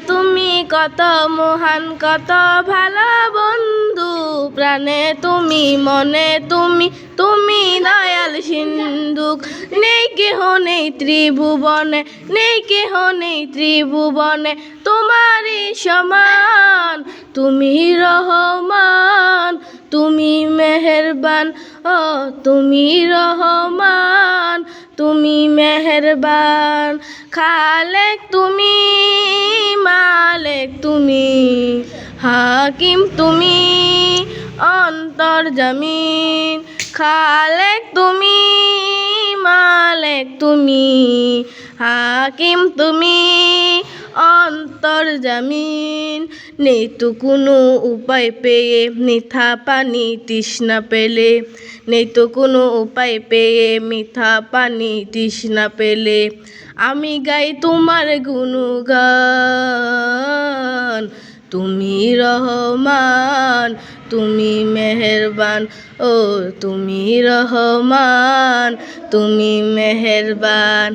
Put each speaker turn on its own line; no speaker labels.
তুমি কত মহান, কত ভালো বন্ধু, প্রাণে তুমি, মনে তুমি, তুমি দয়াল সিন্ধুক। নেই কেহ নেই ত্রিভুবনে, নেই কেহ নেই ত্রিভুবনে, তোমারই সমান। তুমি রহমান, তুমি মেহেরবান, ও তুমি রহমান, তুমি মেহেরবান। খালেক তুমি, মালেক তুমি, হাকিম তুমি, অন্তর্জামিন। খালেক তুমি, মালেক তুমি, হাকিম তুমি, অন্তর্জামিন। নেই তো কোনো উপায় পেয়ে মিঠা পানি তৃষ্ণা পেলে, নেই তো কোনো উপায় পেয়ে মিঠা পানি তৃষ্ণা পেলে, আমি গাই তোমার গুণগান। তুমি রহমান, তুমি মেহেরবান, ও তুমি রহমান, তুমি মেহেরবান।